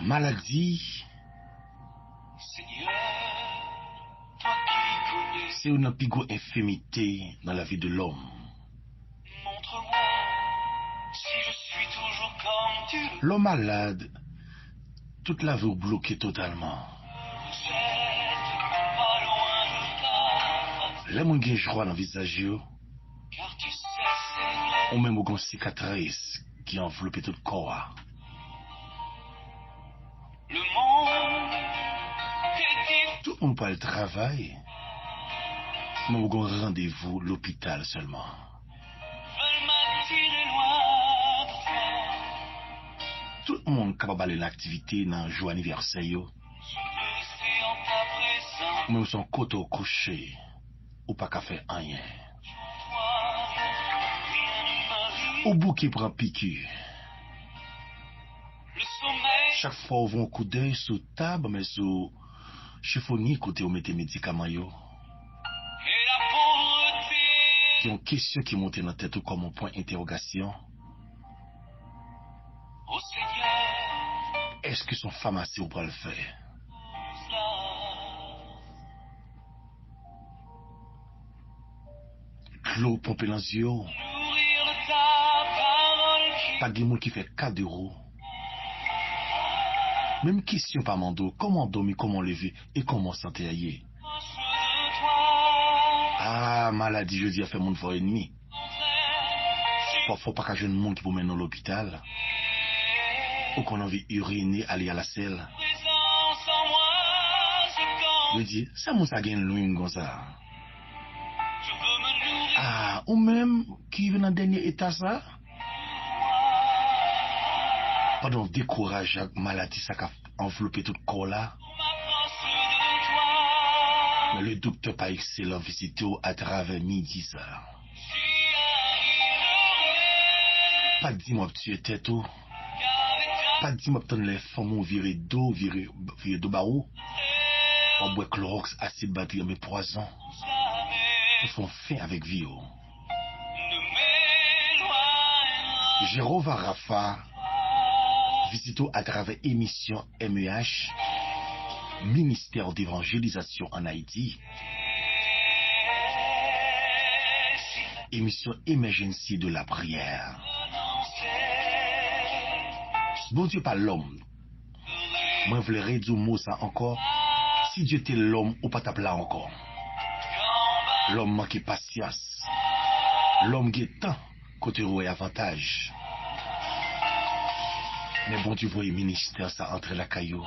Maladie, c'est une plus infimité dans la vie de l'homme. Montre-moi si je suis toujours comme tu le L'homme malade, toute la vie bloquée totalement. souhaites, pas loin de ta Les gens qui ont joie dans le visage, car tu sais, Seigneur, ou même une cicatrice qui enveloppe tout le corps. le monde est difficile. Tout le monde peut le travail, mais on a un rendez-vous à l'hôpital seulement. Veulent m'attirer loin de toi. Tout le monde est capable d'aller l'activité dans le jour anniversaire, Je veux rester en ta présence. mais son côté au coucher, ou pas qu'à faire rien. Toi, rien ne m'arrive. Au bout qui prend piqûre. Le sommeil Chaque fois on voit un coup d'œil sur table, mais sur chiffonnier côté où mettez médicaments yo. et la pauvreté. Qui ont question qui montent dans la tête comme un point d'interrogation. Ô Seigneur, Est-ce que son pharmacie ou pas le faire? cela. L'eau pompée dans les yeux, Nourrir de ta parole qui pas de monde qui fait 4 euros. Même question par mando, comment dormir, comment lever et comment santé ailleurs. proche de toi. Ah, maladie, je dis, a fait mon fois ennemi. Si Parfois, pas qu'à jeune monde qui vous mène dans l'hôpital. Ou qu'on a envie d'uriner, aller à la selle. présence en moi, je Je dis, ça m'a ça gagne loin comme ça. je veux me nourrir Ah, ou même qui vient dans le dernier état ça. Pendant décourage maladie, ça a enveloppé tout le corps là. pour m'approche de toi. Mais le docteur pas excellent visité à travers midi ça. J'y arriverai, Pas dit moi tu étais tout. qu'avec ta Pas dit moi que les femmes virer d'eau, virer d'eau barreau. On boit chlorox, acide batterie, mais poison. jamais Ils font fin avec vie. Oh. ne m'éloigne Jérôme Rafa, visite à travers émission MEH, ministère d'évangélisation en Haïti, émission Emergency de la prière. Bon Dieu, pas l'homme. Moi, je voulais réduire le mot ça encore. Si Dieu était l'homme, ou pas tape là encore. L'homme manque patience. L'homme qui est temps, côté roué avantage. Mais bon Dieu, voyez ministère ça entre la caillou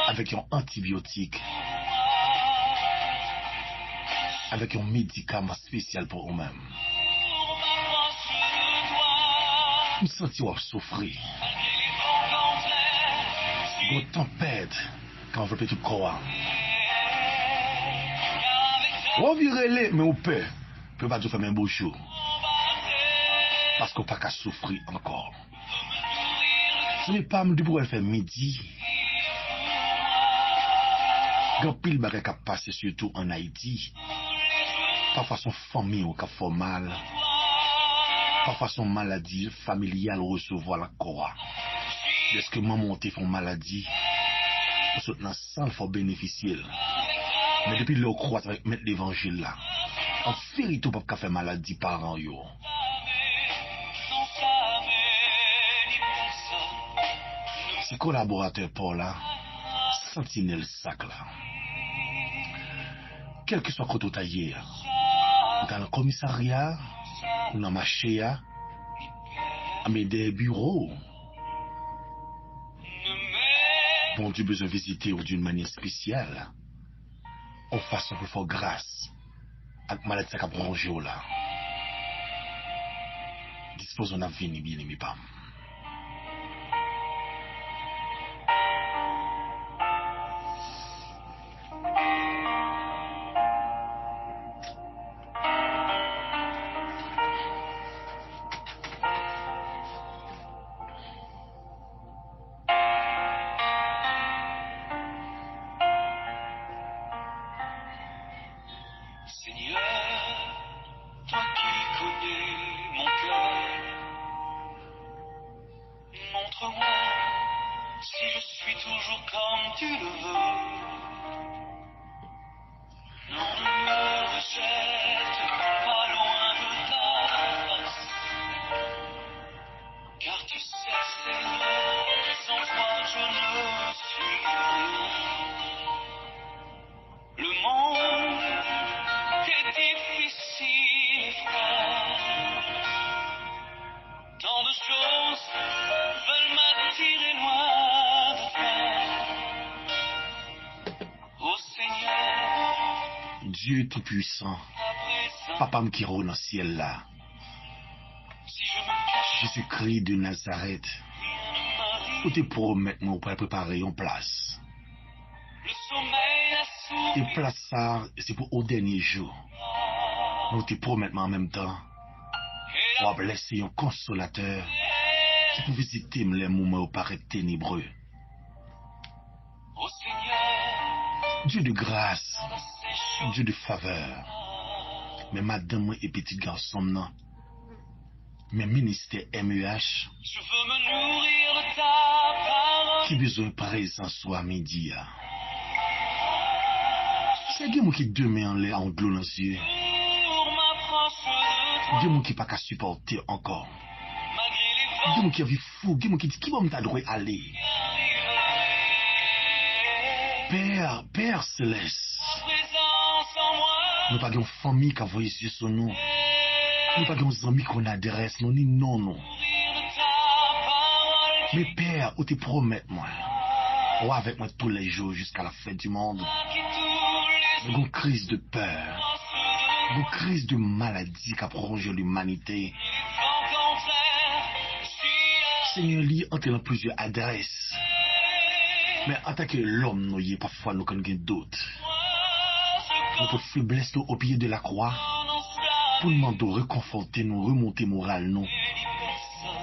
avec un antibiotique, avec un médicament spécial pour eux-mêmes. Nous sentions souffrir. Une tempête qui enveloppe tout le corps. On virait mais on peut. Peut pas tout faire un beau show. Parce qu'on pas qu'à souffrir encore. Ce n'est pas du pour elle faire midi. Grand pile bagay qui a passé surtout en Haïti. Parfois son famille ou qui fait mal. Parfois son maladie familiale recevoir la corps. Est-ce que maman te font maladie? Pour ce dans ça, il faut bénéficier. Mais depuis le croix avec mettre l'évangile là. En vérité, pas qu'à faire maladie parents yo. Ces collaborateurs Paul là, sentinelle sac là. Quel que soit côté taillé, dans le commissariat, ou dans le marché, mais des bureaux. Bon Dieu besoin de visiter ou d'une manière spéciale. En façon pour faire grâce. Avec maladie ça qu'a bronché là. Disposons à venir bien aimé pas. Seigneur, toi qui connais mon cœur, Dieu Tout-Puissant, Papa qui est dans le ciel là, Si je me cache, Jésus-Christ de Nazareth, où te promettre moi pour préparer une place. le sommeil a Et souri. place ça, c'est pour au dernier jour. Nous te promettons en même temps, Et on la va laisser un consolateur qui peut visiter les moments où paraît ténébreux. Ô Seigneur, Dieu de grâce, dans ces jours, Dieu de faveur. Mais madame et petit garçon, non. Mais ministère MEH, je veux me nourrir de ta parole. qui besoin de présence soit midi. C'est Dieu qui demain en l'air en glou dans les yeux. Pour m'approche de toi, Dieu qui pas qu'à supporter encore. malgré les vents Dieu qui a vu fou, Dieu qui dit qui va me t'adouer aller. qui arrivent. Père céleste, Ta présence en moi, nous pas une famille qui a voyé sur nous. Nous pas des amis qu'on adresse, nous ni non. nourrir de ta parole. Mais Père, où te promet moi, ou avec moi tous les jours jusqu'à la fin du monde. Qui tous les Une crise de peur, jours une crise de maladie qui a prolongé l'humanité. vents contraires, Seigneur, lui, entre dans plusieurs adresses. Mais en tant que l'homme, nous y est parfois nous connaissons d'autres. Notre faiblesse nous, au pied de la croix, pour nous demander de réconforter nous, remonter moral nous,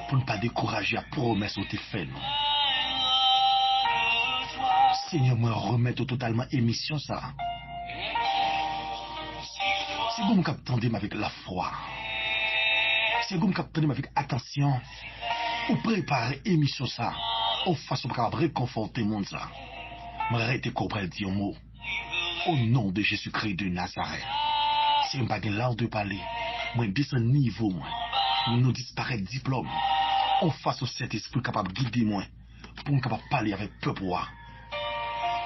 pour ne pas décourager la promesse où tu fait nous. Seigneur, moi remettre totalement émission ça. C'est bon qu'on attendait avec la foi. C'est bon qu'on attendait avec attention. Ou préparer émission ça. Ou façon pour réconforter le monde ça. M'arrêtez qu'on prenne dire un mot. Au nom de Jésus-Christ de Nazareth. Si je n'ai pas l'art de parler, moi descends niveau moi. Nous disparaître diplôme. On fasse au Saint-Esprit capable de guider moi. Pour nous capable parler avec peuple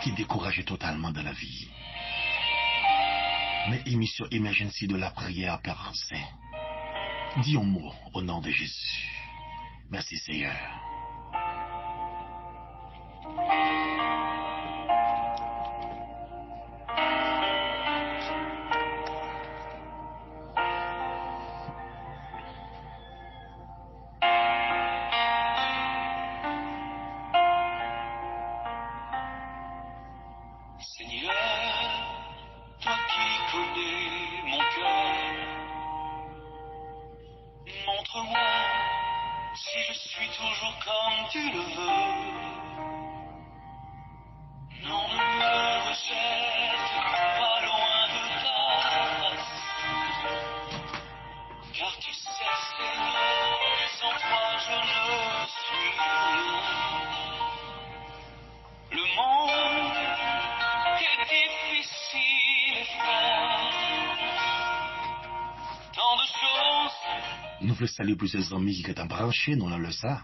qui est découragé totalement dans la vie. Mais émission Emergency de la prière, Père Saint. Dis un mot au nom de Jésus. Merci Seigneur. Seigneur, toi qui connais mon cœur, montre-moi si je suis toujours comme tu le veux. Non, ne me rejette pas loin de ta face, car tu sais, Seigneur, sans toi je ne suis rien. Le monde est difficile et froid. Tant de choses, Nous voulons saluer plusieurs amis qui sont branchés, nous le ça.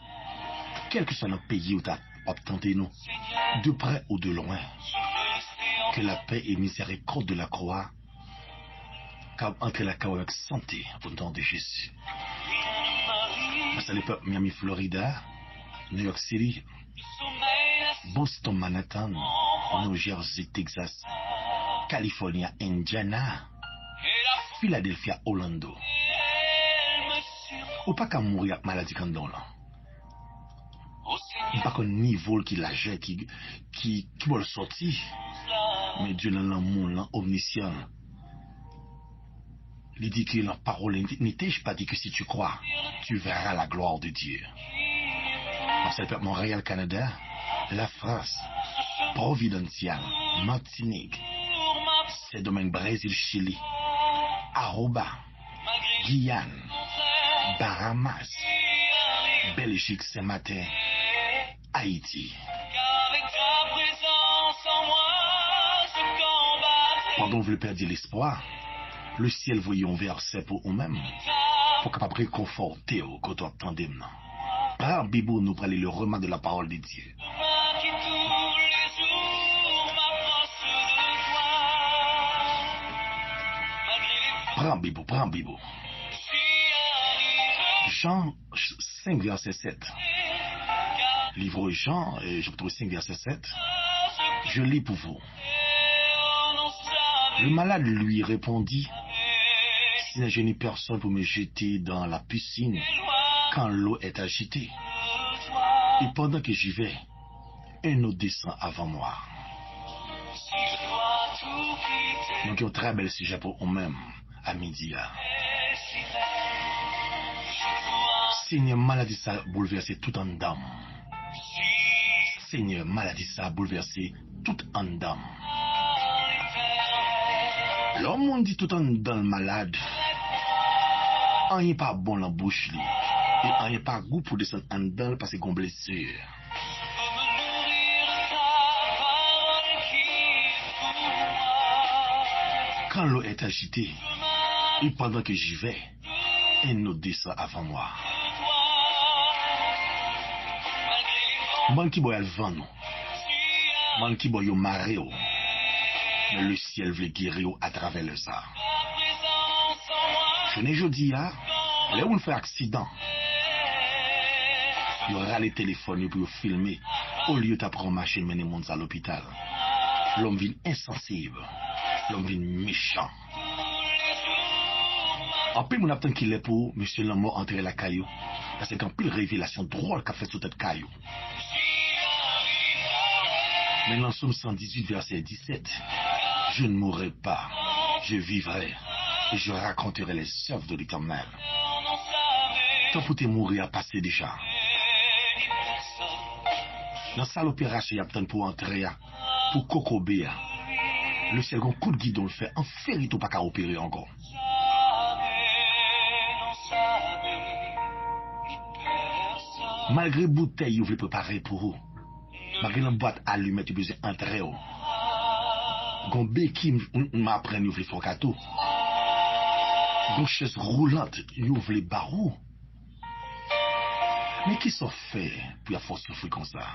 Quel que soit notre pays où tu as obtenu nous, Seigneur, de près ou de loin, je veux rester en que la paix et miséricorde de la croix, entre la croix avec santé, au nom de Jésus. Marie. Je salue le peuple Miami, Florida, New York City, Le sommeil Boston, Manhattan, New Jersey, Texas, Californie, Indiana, et la Philadelphia, Orlando. elle me surprend. Ou pas qu'à mourir avec maladie quand on là. Ô Seigneur, Pas qu'un niveau qui l'a gère, qui va le sortir. là, Mais Dieu dans le monde, là, omniscient. Il dit que la parole n'était pas dit que si tu crois, tu verras la gloire de Dieu. Dans le peuple Montréal, Canada, la France, Providencial, Martinique, pour ma Saint-Domingue, Brésil, Chili, Aruba, malgré Guyane, le contraire, Bahamas, qui arrive. Belgique, Saint-Martin, Haïti. Car avec ta présence en moi, je combattrai. Pendant que vous perdez l'espoir, le ciel voyait un verset pour vous-même, Ta pour capable réconforter au côté attendez maintenant. Par Bible, nous parlons le roman de la parole de Dieu. main qui tous les jours m'approche de toi. Malgré les vents Prends Bible. qui arrivent. Jean 5, verset 7. Car Livre Jean, chapitre 5, verset 7. je Je lis pour vous. non savais Le malade lui répondit, si je n'ai personne pour me jeter dans la piscine quand l'eau est agitée, et pendant que j'y vais, un autre descend avant moi. Donc, un très bel sujet pour nous-mêmes à midi. Seigneur, maladie ça a bouleversé tout en dame. Seigneur, maladie ça a bouleversé tout en dame. L'homme on dit tout en dans malade. Rien pas bon dans la bouche li. Et rien pas goût pour descendre en dedans parce qu'on blessure. Quand l'eau est agitée, et pendant que j'y vais, un autre descend avant moi. Man qui boit le vent, non. Man qui boit le marée, mais le ciel veut guérir à travers le ça. Je n'ai jeudi, là où on fait accident, il y aura les téléphones pour filmer, au lieu d'apprendre machine mener monde à l'hôpital. L'homme vient insensible, l'homme vient méchant. En plus, mon attend qu'il est pour monsieur le mort enterrer la caillou, parce que quand pile révélation drôle qu'a fait sous tête caillou. Mais dans Somme 118, verset 17, je ne mourrai pas, je vivrai, et je raconterai les œuvres de l'Éternel. Tant pour te mourir à passer déjà. Dans salle opération, il y a peut-être pour entrer, pour Kokobé, le second coup de guidon le fait, en fait, il pas qu'à opérer encore. Malgré bouteille, vous voulez préparer pour vous. Malgré la boîte allumette, vous besoin d'entrer. Gon béquille, m'apprend, vous voulez focato. Gon chaise roulante, vous voulez barreau. Mais qui s'en fait pour y avoir souffrir comme ça?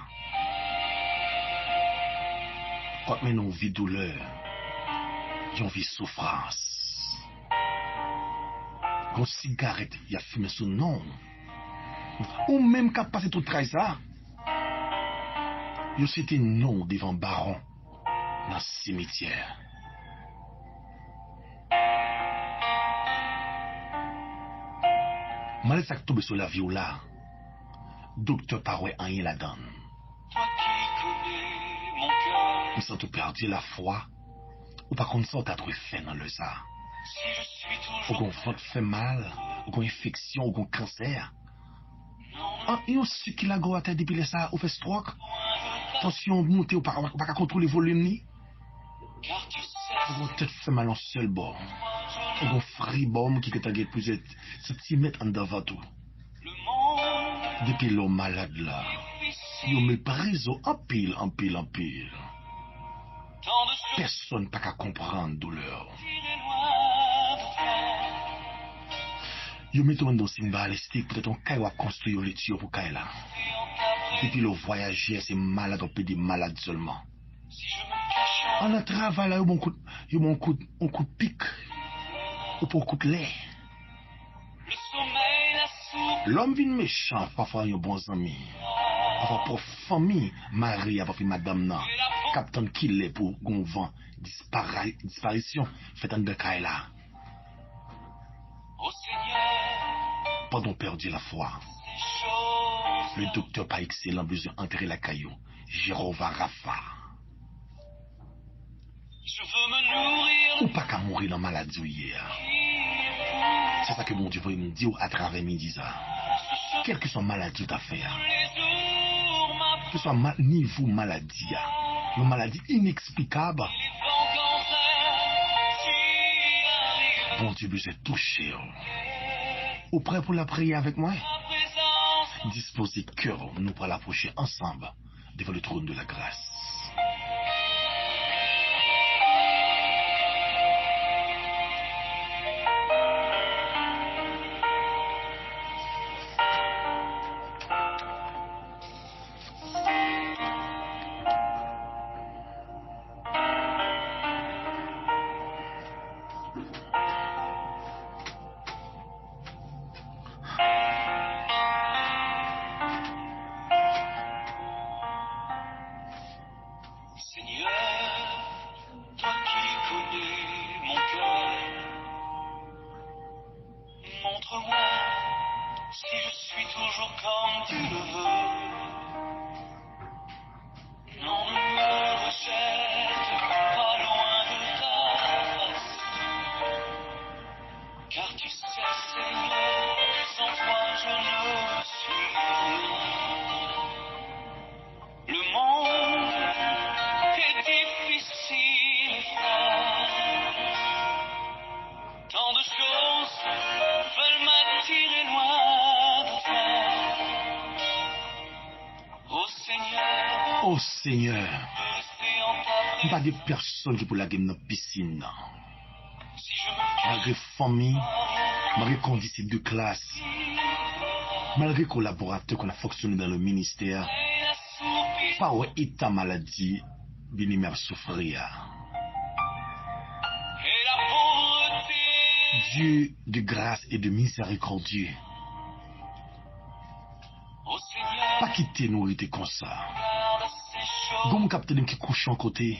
Quand même on vit douleur, on vit souffrance. Gon cigarette, il y a fumé sous nom. Ou même qu'à passer tout travail ça. Yo c'était non devant baron dans le cimetière. Malgré ça tombe sur la vie là. Docteur Parouet rien la donne. Nous sommes tout perdu la foi. Ou par contre, ça, t'as trouvé fin dans le ça. Ou qu'on fait mal, ou qu'on infection, ou qu'on cancer. Et aussi qu'il a gros à tête depuis ça, ou fait stroke. Tension montée, ou pas contrôler le volume ni. Ou qu'on peut-être fait mal en seul bord. Ou qu'on fribom qui est plusieurs centimètres en devant tout. Depuis l'homme malade là, il méprise en pile, en pile, en pile. Personne n'a qu'à comprendre douleur. Yo met dans un signe balistique, peut-être on caille à construire le tuyau pour caille là. Depuis le voyager, c'est malade, on peut dire malade seulement. On a travaillé là, yo mon coup de pic, ou pour coup de lait. L'homme vient méchant, parfois un bon ami. Parfois pour famille, Marie, parfois madame nan. Captain qui est pour gon vent, disparition, fait un bécaille là. Pendant perdu la foi. Le docteur pas excellent, besoin d'enterrer la caillou. Jéhovah Rapha. Ou pas qu'à mourir dans maladie hier. C'est ça que mon Dieu veut me dire à travers midi ça. Quelle que soit maladie tu as fait. Que ce soit niveau maladie. Une maladie inexplicable. Bon Dieu besoin de toucher. Ou prêt pour la prière avec moi? Disposez cœur, nous pour l'approcher ensemble devant le trône de la grâce. Oh Seigneur, laisser en ta pas de personne qui peut la game dans la piscine. si je me Malgré famille, malgré conditions de classe, malgré collaborateurs qu'on a fonctionné dans le ministère, cache la soupir pas ouais état maladie, bien à souffrir. et la pauvreté. Dieu de grâce et de miséricorde, Ô Seigneur, pas quitter nous était comme ça. garde ces choses. Comme capitaine qui couche en côté,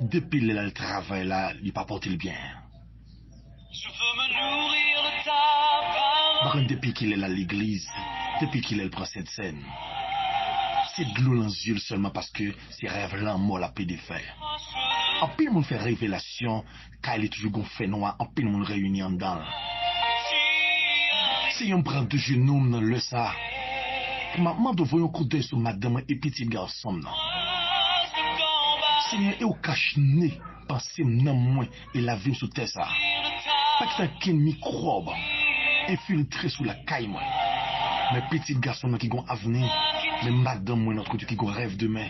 depuis le travail là, il pas porté le bien. Je veux me nourrir de ta Par parole. contre, depuis qu'il est à l'église, depuis qu'il est prend cette scène, c'est de l'eau dans les yeux seulement parce que ces rêves-là, moi, la paix des faits. En pile, monde fait révélation, quand il est toujours gonflé noir, en pile, monde réuni en dedans. Si on prend deux genoux dans le ça, maman de voyer un coup d'œil sur madame et petit garçon, non. Seigneur, et au cache-nez, pensez non moins et la vie sous terre ça. Pas que t'as qu'un microbe infiltré sous la caille, moi. Mais petit garçon qui ont avenir, mais madame, moi, notre Dieu qui ont rêve demain.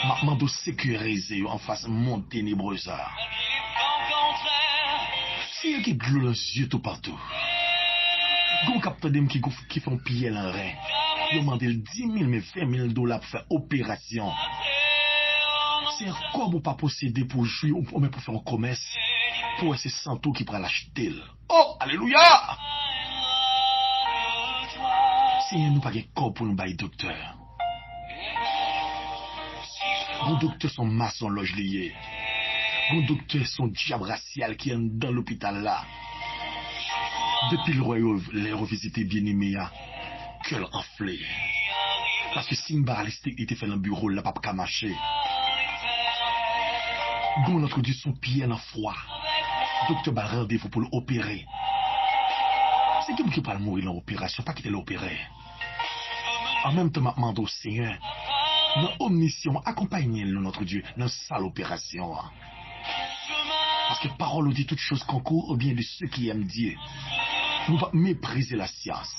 Maman de sécuriser en face monde ténébreux ça. Si il y a qui glou dans les yeux tout partout. Gon capteur dem qui font piller en rein. Ils demandent 10 000 mais 20 000 dollars pour faire opération. C'est un corps ou pas posséder pour jouer ou même pour faire un commerce. Pour essayer santo qui prend l'acheter. Oh, alléluia! Seigneur, nous pas de corps pour nous bailler docteur. Nos docteurs sont maçons loge liés. Nos docteurs sont diable racial qui est dans l'hôpital là. Depuis le royaume, les revisiter bien-aimé, cœur enflé. Parce que si une balistique était fait dans le bureau, là, pas qu'à marcher. Gon notre Dieu son pied en froid. Docteur va rendez-vous pour l'opérer. C'est qui parle mourir dans l'opération, pas quitter l'opérer. En même temps, je demande au Seigneur, dans omniscient, accompagnez-le, notre Dieu, dans sa opération. Parce que parole dit toutes choses concourent au bien de ceux qui aiment Dieu. Nous pas mépriser la science.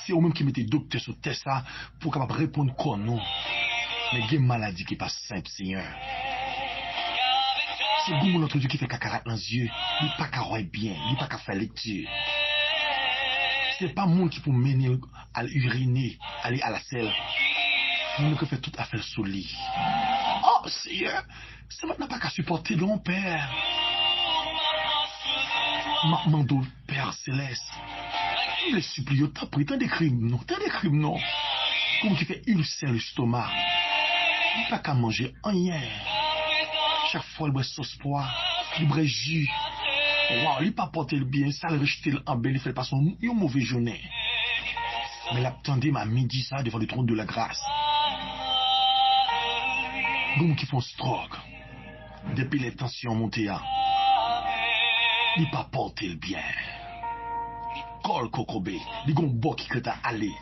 C'est eux-mêmes qui mettez docteur sur Tessa pour capable répondre quoi non. Mais il y a une maladie qui n'est pas simple, Seigneur. C'est vous, notre Dieu, qui fait cacarat dans les yeux. Il n'est pas qu'à voir bien, il n'est pas qu'à faire lecture. C'est pas moi qui peut mener à l'uriner, aller à la selle. Nous ne fait toute affaire sous lit. Oh, Seigneur, c'est maintenant pas qu'à supporter non, Père. Maman de Père Céleste. Je les supplie, t'as pris tant de crimes, non, Comme qui fait ulcère l'estomac. Il n'y a pas qu'à manger rien. Chaque fois, il boit sauce pois, il boit jus. Wow, il n'a pas porté le bien, ça le rejeté en belle, il fait pas son mauvais journée. Mais l'attendait à midi ça devant le trône de la grâce. Comme qui font stroke. Depuis les tensions montées, il n'a pas porté le bien. Col Kokobé, il gon bon qui crête à aller.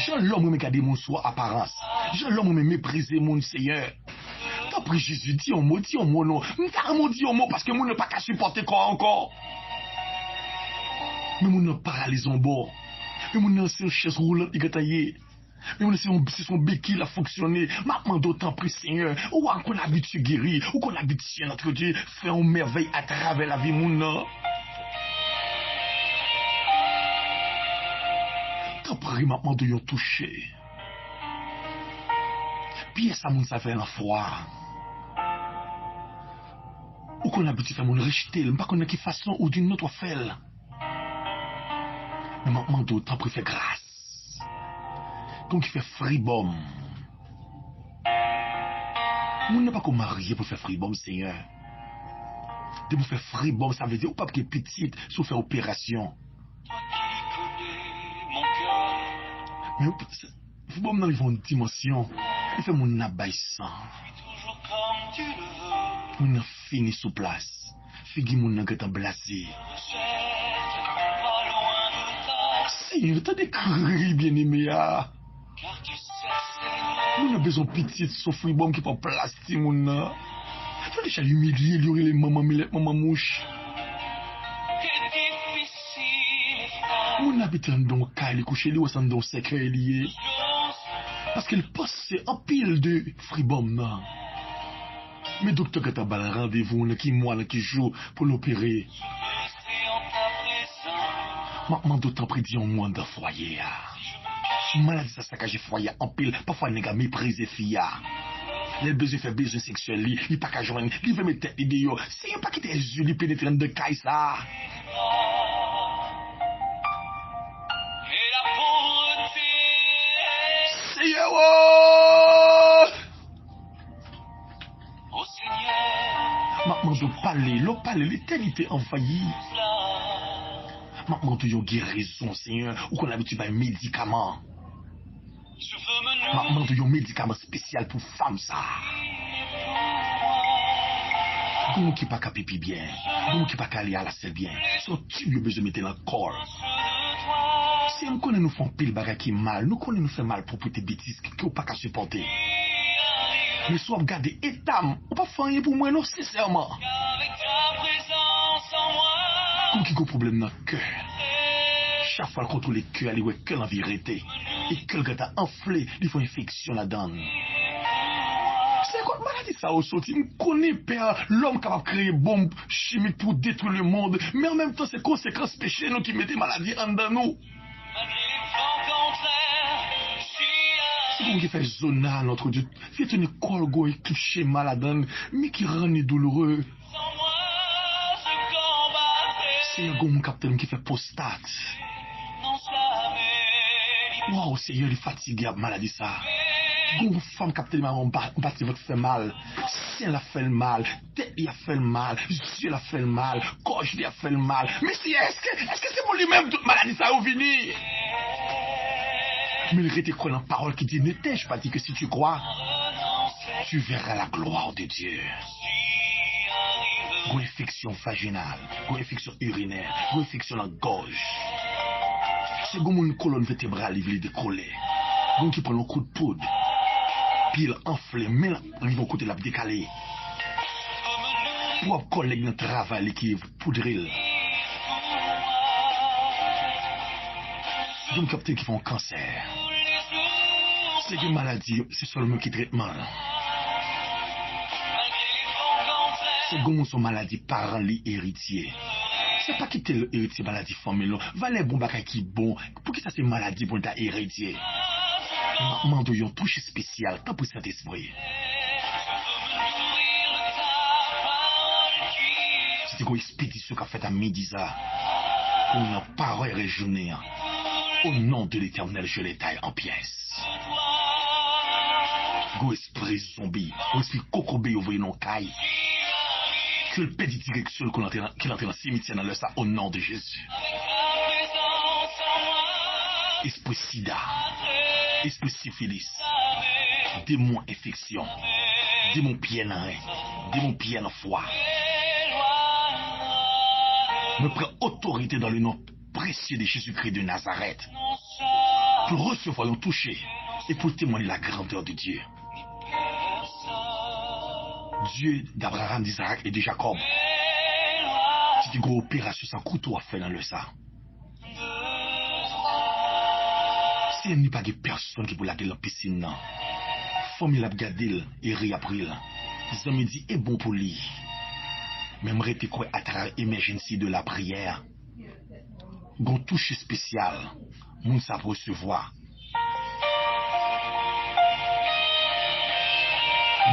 J'ai l'homme me garder mon soi apparence. J'ai l'homme me mépriser mon Seigneur. Après Jésus, dis un mot non. M'ta dit un mot parce que moi ne pas qu'à supporter quoi encore. Mais moi ne paralyse en bord. Mais moi ne c'est une chaise roulante qui gataillé. Mais moi c'est son béquille a fonctionné. Maintenant d'autant plus Seigneur. Ou qu'on habitué guéri, ou qu'on habitué notre Dieu faire une merveille à travers la vie mon. Après maintenant de yon toucher. Puis ça moun ça fait un froid. Ou qu'on habite à mon rejeter, mais pas qu'on a qui façon ou d'une autre faire. Mais maintenant d'autant préfère grâce. Comme qui fait fribom. Moun n'a pas qu'on marier pour faire fribom, Seigneur. De vous faire fribom, ça veut dire ou pas que petite sous faire opération. Mais fribom dans une dimension. Il fait mon abaissant. Toujours comme tu le veux. Mon fini sous place. Figi mon nagata blasé. Pas loin de ta. Seigneur, t'as des cris bien aimés. Car tu sais, Seigneur, On a besoin de petite souffle bon qui prend place, mon. Faut déjà l'humilier, lui les maman mouche. c'est difficile et froid. On habite dans le cas, il couche, lui au centre dans le secret lié. Parce qu'elle passe en pile de fribom. Mais docteur qui t'a un rendez-vous, qui mois, qui jour pour l'opérer. Maman d'autant prédit en moins de foyer. Maladie ça saccage foyer en pile, parfois nèg méprisé fille. Les besoins fait besoin sexuel, il pas qu'à joindre, il veut mettre tête vidéo. Si il pas quitter les yeux, il pénétre de caille ça. Et la pauvreté. Seigneur, Ô Seigneur, maman doit parler, l'éternité envahie. Maman doit guérison, Seigneur, ou qu'on a l'habitude d'un médicament. je veux me Maman doit un médicament spécial pour femme ça. Comment qui pas qu'à pipi bien, comment qui pas qu'à aller à la selle bien, son tube besoin de mettre dans le corps. Si nous connaissons nous font pile bagay qui mal, nous connaissons nous fait mal pour des bêtises qui ou pas qu'à supporter. Mais soit regarder état, on pas faire rien pour moi non sincèrement. avec ta présence en moi. Comment qui a un problème dans le cœur. Chaque fois qu'on contrôle le cœur, il y a que la vérité. Et que le gars a enflé, il faut infection là-dedans. C'est quoi maladie ça au sorti? Je connais père, l'homme capable de créer bombe chimique pour détruire le monde, mais en même temps c'est conséquences péché nous qui mettent maladie en dedans nous. Malgré les vents contraires, j'y C'est comme qui fait zona notre Dieu, fait une colgo et toucher malade, mais qui rend douloureux. sans moi, je combattrai. C'est un gomme capitaine qui fait postate. Non jamais. Wow, Seigneur, il est fatigué, maladie ça. Une femme capitaine on bâti votre fait mal. Sien la fait le mal, tête il a fait le mal, yeux la fait le mal, gorge il a fait le mal. Mais si est-ce que c'est pour lui-même toute maladie ça ou vini? Mais il reste quoi dans la parole qui dit ne t'ai-je pas dit que si tu crois, tu verras la gloire de Dieu. Une infection vaginale, une infection urinaire, une infection dans la gorge. C'est comme une colonne vertébrale, il veut décoller. Donc il prend un coup de poudre. Puis il enfle, mais il va côté la décalé. Pour collègue dans le travail qui poudril. Donc capitaine qui font un cancer. C'est une maladie, c'est seulement qui traitement. C'est comme son maladie parent li héritier. C'est pas quitter l'héritier maladie famille. Valait bon bagay qui bon. Pour qui ça c'est maladie pour ta héritier? Maman doit yon touche spécial tant pour cet esprit. C'est une expédition qu'a fait à midi ça. On a parole réjournée. Au nom de l'Éternel, je les taille en pièces. Go esprit zombie, go esprit cocobé ouvrir non caille. Que le pédit direction qu'il entre dans le cimetière dans le ça au nom de Jésus. Esprit sida, esprit syphilis, démon infection, démon pied dans rein, démon pied dans foie. Me prends autorité dans le nom précieux de Jésus-Christ de Nazareth pour recevoir un toucher et pour témoigner la grandeur de Dieu. Dieu d'Abraham, d'Isaac et de Jacob. C'est une grosse opération sans couteau à faire dans le sang. Si il n'y a pas de personne qui peut la gueule en piscine, non. Famille la gadil et réapril. Les amis disent est bon pour lui. Même rete quoi à travers l'émergence de la prière. Gon touche spécial. Moun sa recevoir.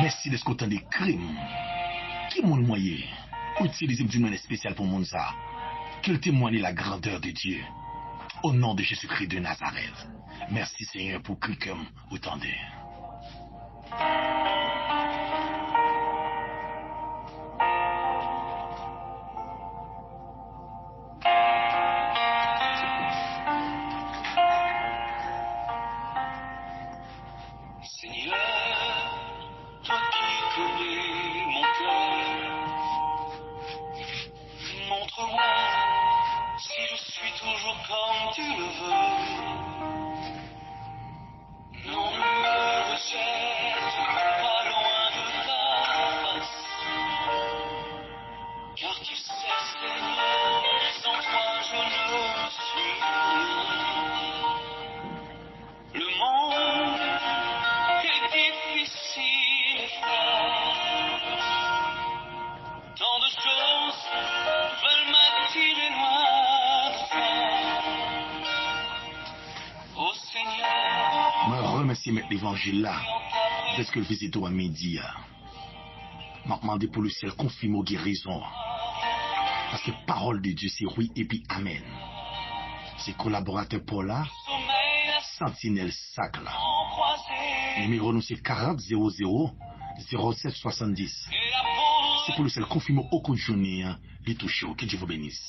Merci de ce qu'on des crimes. Qui moun moyen utiliser d'une manière spéciale pour moun ça. Qu'il témoigne la grandeur de Dieu. Au nom de Jésus-Christ de Nazareth. Merci Seigneur pour cri comme autant de. Comme tu le veux. Non, ne me c'est mettre l'évangile là. Est-ce que le visite à midi? M'a demandé pour le ciel confirme aux guérisons. Parce que parole de Dieu c'est oui et puis amen. C'est collaborateur Paul là, sentinelle sac là. Numéro nous c'est 40 00 07 70. C'est pour le ciel confirme au coup de journée, les touches, que Dieu vous bénisse.